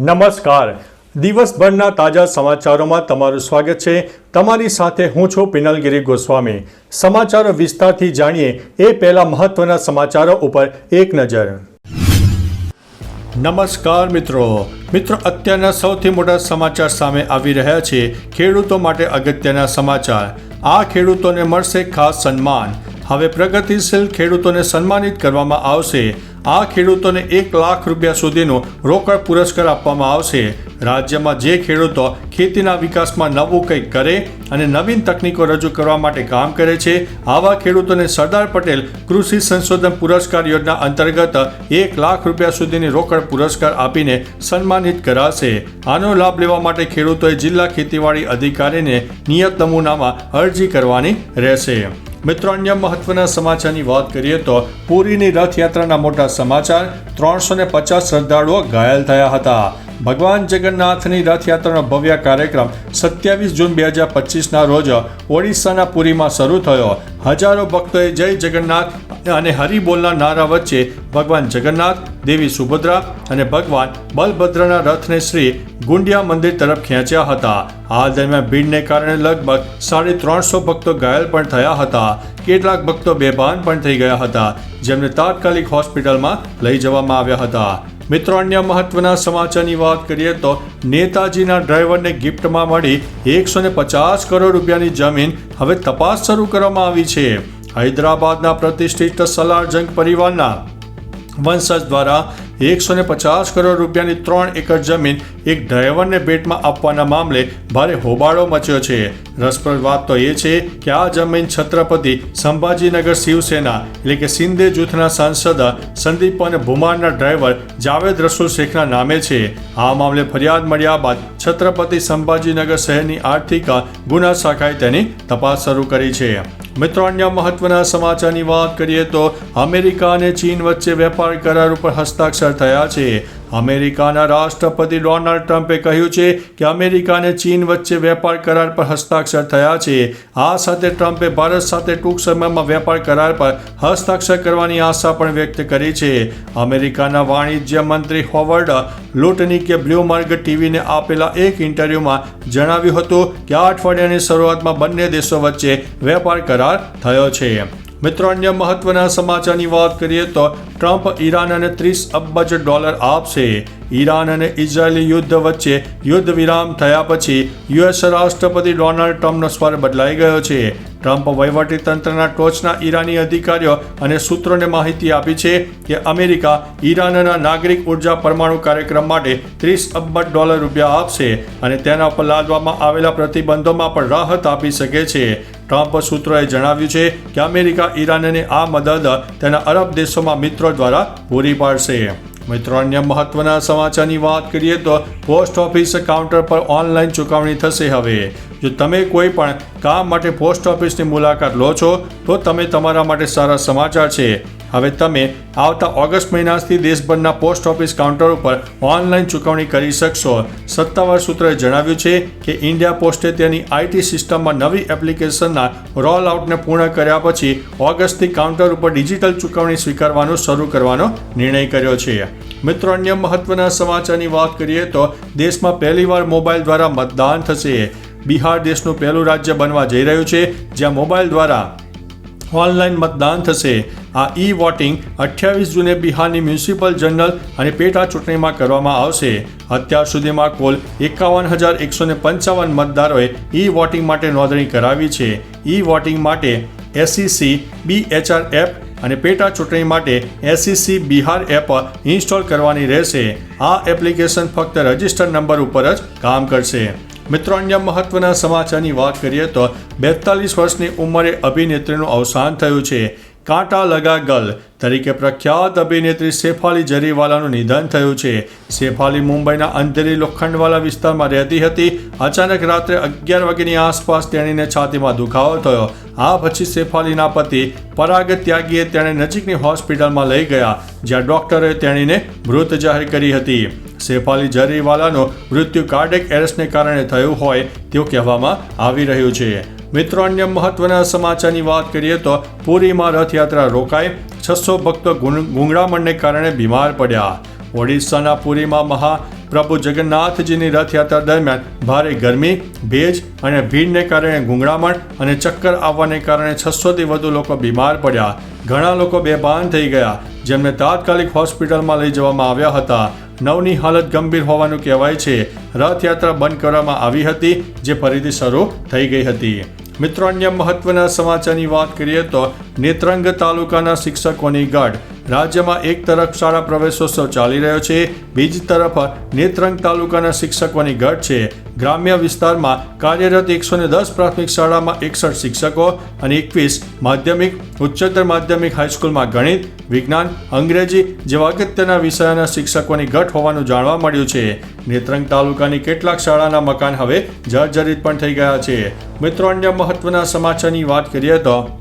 નમસ્કાર. દિવસભરના તાજા સમાચારોમાં તમારું સ્વાગત છે. તમારી સાથે હું છું પિનલગીરી ગોસ્વામી. સમાચારો વિસ્તારથી જાણીએ એ પહેલા મહત્વના સમાચારો ઉપર એક નજર. નમસ્કાર મિત્રો, અત્યારના સૌથી મોટા સમાચાર સામે આવી રહ્યા છે. ખેડૂતો માટે અગત્યના સમાચાર. આ ખેડૂતોને મળશે ખાસ સન્માન. હવે પ્રગતિશીલ ખેડૂતોને સન્માનિત કરવામાં આવશે. આ ખેડૂતોને 1 લાખ રૂપિયા સુધીનો રોકડ પુરસ્કાર આપવામાં આવશે. રાજ્યમાં જે ખેડૂતો ખેતીના વિકાસમાં નવું કંઈક કરે અને નવીન તકનીકો રજૂ કરવા માટે કામ કરે છે, આવા ખેડૂતોને સરદાર પટેલ કૃષિ સંશોધન પુરસ્કાર યોજના અંતર્ગત 1 લાખ રૂપિયા સુધીની રોકડ પુરસ્કાર આપીને સન્માનિત કરાશે. આનો લાભ લેવા માટે ખેડૂતોએ જિલ્લા ખેતીવાડી અધિકારીને નિયત નમૂનામાં અરજી કરવાની રહેશે. મિત્રો, અન્ય મહત્વના સમાચારની વાત કરીએ તો પુરીની રથયાત્રાના મોટા સમાચાર. 350 શ્રદ્ધાળુઓ ઘાયલ થયા હતા. ભગવાન જગન્નાથની રથયાત્રાનો ભવ્ય કાર્યક્રમ 27 જૂન 2025ના રોજ ઓડિશાના પુરીમાં શરૂ થયો. હજારો ભક્તોએ જય જગન્નાથ અને હરિબોલના નારા વચ્ચે ભગવાન જગન્નાથ, દેવી સુભદ્રા અને ભગવાન બલભદ્રના રથને શ્રી ગુંડિયા મંદિર તરફ ખેંચ્યા હતા. આ દરમિયાન ભીડને કારણે લગભગ 350 ભક્તો ઘાયલ પણ થયા હતા. કેટલાક ભક્તો બેભાન પણ થઈ ગયા હતા, જેમને તાત્કાલિક હોસ્પિટલમાં લઈ જવામાં આવ્યા હતા. મિત્રો, અન્ય મહત્વના સમાચારની વાત કરીએ તો નેતાજીના ડ્રાઈવરને ગિફ્ટમાં મળી 150 કરોડ રૂપિયાની જમીન. હવે તપાસ શરૂ કરવામાં આવી છે. હૈદરાબાદના પ્રતિષ્ઠિત સલારજંગ પરિવારના વંશજ દ્વારા 150 કરોડ રૂપિયાની 3 એકર જમીન એક ડ્રાઈવરને ભેટમાં આપવાના મામલે ભારે હોબાળો મચ્યો છે. રસપ્રદ વાત તો એ છે કે આ જમીન છત્રપતિ સંભાજીનગર શિવસેના એટલે કે શિંદે જૂથના સાંસદ સંદીપ અને ભુમાનના ડ્રાઈવર જાવેદ રસુલ શેખના નામે છે. આ મામલે ફરિયાદ મળ્યા બાદ છત્રપતિ સંભાજીનગર શહેરની આર્થિક ગુના શાખાએ તેની તપાસ શરૂ કરી છે. મિત્રો, અન્ય મહત્વના સમાચારની વાત કરીએ તો અમેરિકા અને ચીન વચ્ચે વેપાર કરાર ઉપર હસ્તાક્ષર થયા છે. અમેરિકાના રાષ્ટ્રપતિ ડોનાલ્ડ ટ્રમ્પે કહ્યું છે કે અમેરિકા અને ચીન વચ્ચે વેપાર કરાર પર હસ્તાક્ષર થયા છે. આ સાથે ટ્રમ્પે ભારત સાથે ટૂંક સમયમાં વેપાર કરાર પર હસ્તાક્ષર કરવાની આશા પણ વ્યક્ત કરી છે. અમેરિકાના વાણિજ્ય મંત્રી હોવર્ડ લુટનિકે બ્લૂમબર્ગ ટીવીને આપેલા એક ઇન્ટરવ્યૂમાં જણાવ્યું હતું કે આ અઠવાડિયાની શરૂઆતમાં બંને દેશો વચ્ચે વેપાર કરાર થયો છે. મિત્રો, અન્ય મહત્વના સમાચારની વાત કરીએ તો ટ્રમ્પ ઈરાન અને $30 અબજ આપશે. ઈરાન અને ઇઝરાયેલી યુદ્ધ વચ્ચે યુદ્ધ વિરામ થયા પછી યુએસ રાષ્ટ્રપતિ ડોનાલ્ડ ટ્રમ્પનો સ્વર બદલાઈ ગયો છે. ટ્રમ્પ વહીવટીતંત્રના ટોચના ઈરાની અધિકારીઓ અને સૂત્રોને માહિતી આપી છે કે અમેરિકા ઈરાનના નાગરિક ઉર્જા પરમાણુ કાર્યક્રમ માટે $30 અબજ રૂપિયા આપશે અને તેના પર લાદવામાં આવેલા પ્રતિબંધોમાં પણ રાહત આપી શકે છે. ટ્રમ્પ સૂત્રોએ જણાવ્યું છે કે અમેરિકા ઈરાનને આ મદદ તેના અરબ દેશોમાં મિત્રો દ્વારા પૂરી પાડશે. મિત્રો, અન્ય મહત્વના સમાચારની વાત કરીએ તો પોસ્ટ ઓફિસ કાઉન્ટર પર ઓનલાઈન ચૂકવણી થશે. હવે જો તમે કોઈ પણ કામ માટે પોસ્ટ ઓફિસની મુલાકાત લો છો તો તમે તમારા માટે સારા સમાચાર છે. હવે તમે આવતા ઓગસ્ટ મહિનાથી દેશભરના પોસ્ટ ઓફિસ કાઉન્ટર ઉપર ઓનલાઈન ચૂકવણી કરી શકશો. સત્તાવાર સૂત્રોએ જણાવ્યું છે કે ઇન્ડિયા પોસ્ટે તેની આઈટી સિસ્ટમમાં નવી એપ્લિકેશનના રોલ આઉટને પૂર્ણ કર્યા પછી ઓગસ્ટથી કાઉન્ટર ઉપર ડિજિટલ ચૂકવણી સ્વીકારવાનું શરૂ કરવાનો નિર્ણય કર્યો છે. મિત્રો, અન્ય મહત્વના સમાચારની વાત કરીએ તો દેશમાં પહેલીવાર મોબાઈલ દ્વારા મતદાન થશે. બિહાર દેશનું પહેલું રાજ્ય બનવા જઈ રહ્યું છે જ્યાં મોબાઈલ દ્વારા ઓનલાઈન મતદાન થશે. આ ઈ વોટિંગ 28 જૂને બિહારની મ્યુનિસિપલ જનરલ અને પેટા ચૂંટણીમાં કરવામાં આવશે. અત્યાર સુધીમાં કુલ 51,155 મતદારોએ ઈ વોટિંગ માટે નોંધણી કરાવી છે. ઈ વોટિંગ માટે SEC BHR એપ અને પેટા ચૂંટણી માટે SEC બિહાર એપ ઇન્સ્ટોલ કરવાની રહેશે. આ એપ્લિકેશન ફક્ત રજિસ્ટર્ડ નંબર ઉપર જ કામ કરશે. મિત્રો, અન્ય મહત્વના સમાચારની વાત કરીએ તો 42 વર્ષની ઉંમરે અભિનેત્રીનું અવસાન થયું છે. કાંટા લગા ગર્લ તરીકે પ્રખ્યાત અભિનેત્રી શેફાલી જરીવાલાનું નિધન થયું છે. શેફાલી મુંબઈના અંધેરી લોખંડવાલા વિસ્તારમાં રહેતી હતી. અચાનક રાત્રે 11 વાગ્યાની આસપાસ તેણીને છાતીમાં દુખાવો થયો. આ પછી શેફાલીના પતિ પરાગ ત્યાગીએ તેણે નજીકની હોસ્પિટલમાં લઈ ગયા, જ્યાં ડોક્ટરે તેણીને મૃત જાહેર કરી હતી. શેફાલી જરીવાલાનું મૃત્યુ કાર્ડિયક એરેસ્ટને કારણે થયું હોય તેવું કહેવામાં આવી રહ્યું છે. મિત્રો, અન્ય મહત્વના સમાચારની વાત કરીએ તો પુરીમાં રથયાત્રા રોકાઈ. 600 ભક્તો ગુંગળામણને કારણે બીમાર પડ્યા. ઓડિશાના પુરીમાં પ્રભુ જગન્નાથજીની રથયાત્રા દરમિયાન ભારે ગરમી, ભેજ અને ભીડને કારણે ગૂંગળામણ અને ચક્કર આવવાને કારણે 600થી વધુ લોકો બીમાર પડ્યા. ઘણા લોકો બેભાન થઈ ગયા, જેમને તાત્કાલિક હોસ્પિટલમાં લઈ જવામાં આવ્યા હતા. 9ની હાલત ગંભીર હોવાનું કહેવાય છે. રથયાત્રા બંધ કરવામાં આવી હતી, જે ફરીથી શરૂ થઈ ગઈ હતી. મિત્રો, અન્ય મહત્વના સમાચારની વાત કરીએ તો નેત્રંગ તાલુકાના શિક્ષકોની ગાઢ. રાજ્યમાં એક તરફ શાળા પ્રવેશોત્સવ ચાલી રહ્યો છે, બીજી તરફ નેત્રંગ તાલુકાના શિક્ષકોની ગઢ છે. ગ્રામ્ય વિસ્તારમાં કાર્યરત 110 પ્રાથમિક શાળામાં 61 શિક્ષકો અને 21 માધ્યમિક, ઉચ્ચતર માધ્યમિક, હાઈસ્કૂલમાં ગણિત, વિજ્ઞાન, અંગ્રેજી જેવા અગત્યના વિષયોના શિક્ષકોની ગઢ હોવાનું જાણવા મળ્યું છે. નેત્રંગ તાલુકાની કેટલાક શાળાના મકાન હવે જર્જરિત પણ થઈ ગયા છે. મિત્રો, અન્ય મહત્વના સમાચારની વાત કરીએ તો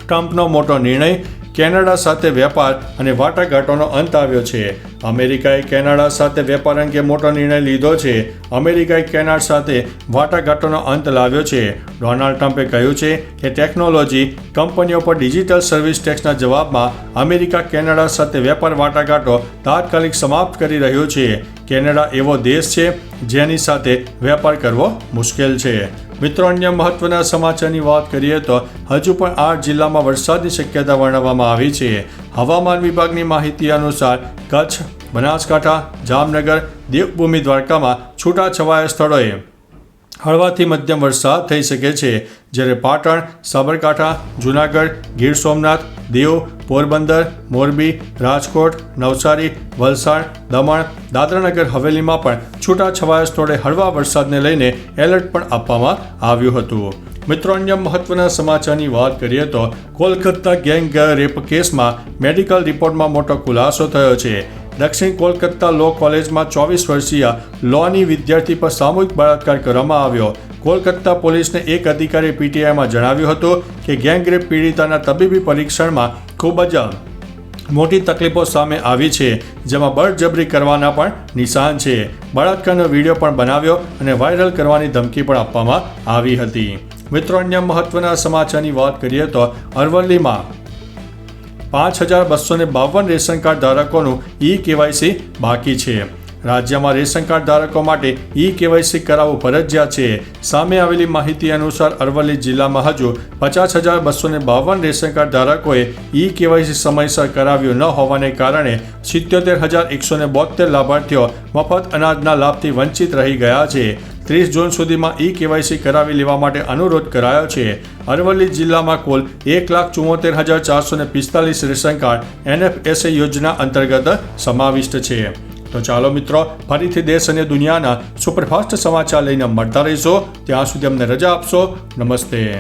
ટ્રમ્પનો મોટો નિર્ણય. કેનેડા સાથે વેપાર અને વાટાઘાટોનો અંત આવ્યો છે. અમેરિકાએ કેનેડા સાથે વેપાર અંગે મોટો નિર્ણય લીધો છે. અમેરિકાએ કેનેડા સાથે વાટાઘાટોનો અંત લાવ્યો છે. ડોનાલ્ડ ટ્રમ્પે કહ્યું છે કે ટેકનોલોજી કંપનીઓ પર ડિજિટલ સર્વિસ ટેક્સના જવાબમાં અમેરિકા કેનેડા સાથે વેપાર વાટાઘાટો તાત્કાલિક સમાપ્ત કરી રહ્યું છે. કેનેડા એવો દેશ છે જેની સાથે વેપાર કરવો મુશ્કેલ છે. મિત્રો, અન્ય મહત્વના સમાચારની વાત કરીએ તો હજુ પણ 8 જિલ્લામાં વરસાદની શક્યતા વર્ણવવામાં આવી છે. હવામાન વિભાગની માહિતી અનુસાર કચ્છ, બનાસકાંઠા, જામનગર, દેવભૂમિ દ્વારકામાં છૂટાછવાયા સ્થળોએ હળવાથી મધ્યમ વરસાદ થઈ શકે છે, જ્યારે પાટણ, સાબરકાંઠા, જૂનાગઢ, ગીર સોમનાથ, દીવ, પોરબંદર, મોરબી, રાજકોટ, નવસારી, વલસાડ, દમણ, દાદરાનગર હવેલીમાં પણ છૂટાછવાયા સ્થળે હળવા વરસાદને લઈને એલર્ટ પણ આપવામાં આવ્યું હતું. મિત્રો, અન્ય મહત્વના સમાચારની વાત કરીએ તો કોલકાતા ગેંગ રેપ કેસમાં મેડિકલ રિપોર્ટમાં મોટો ખુલાસો થયો છે. દક્ષિણ કોલકાતા લો કોલેજમાં 24 વર્ષીય લોની વિદ્યાર્થી પર સામૂહિક બળાત્કાર કરવામાં આવ્યો. કોલકાતા પોલીસને એક અધિકારીએ પીટીઆઈમાં જણાવ્યું હતું કે ગેંગરેપ પીડિતાના તબીબી પરીક્ષણમાં ખૂબ જ મોટી તકલીફો સામે આવી છે, જેમાં બળજબરી કરવાના પણ નિશાન છે. બળાત્કારનો વિડીયો પણ બનાવ્યો અને વાયરલ કરવાની ધમકી પણ આપવામાં આવી હતી. મિત્રો, અન્ય મહત્વના સમાચારની વાત કરીએ તો અરવલ્લીમાં 5252 રેશન કાર્ડ ધારકોનું ઈ-કેવાયસી બાકી છે. રાજ્યમાં રેશન કાર્ડ ધારકો માટે ઈ-કેવાયસી કરાવવું ફરજિયાત છે. સામે આવેલી માહિતી અનુસાર અરવલ્લી જિલ્લામાં હજુ 50,252 રેશન કાર્ડ ધારકોએ ઈ-કેવાયસી સમયસર કરાવ્યું ન હોવાને કારણે 77,172 લાભાર્થીઓ મફત અનાજના લાભથી વંચિત રહી ગયા છે. 30 જૂન સુધીમાં ઈ-કેવાયસી કરાવી લેવા માટે અનુરોધ કરાયો છે. અરવલ્લી જિલ્લામાં કુલ 1,74,445 રેશન કાર્ડ NFSA યોજના અંતર્ગત સમાવિષ્ટ છે. તો ચાલો મિત્રો, ફરીથી દેશ અને દુનિયાના સુપરફાસ્ટ સમાચાર લઈને મળતા રહીશો. ત્યાં સુધી અમને રજા આપશો. નમસ્તે.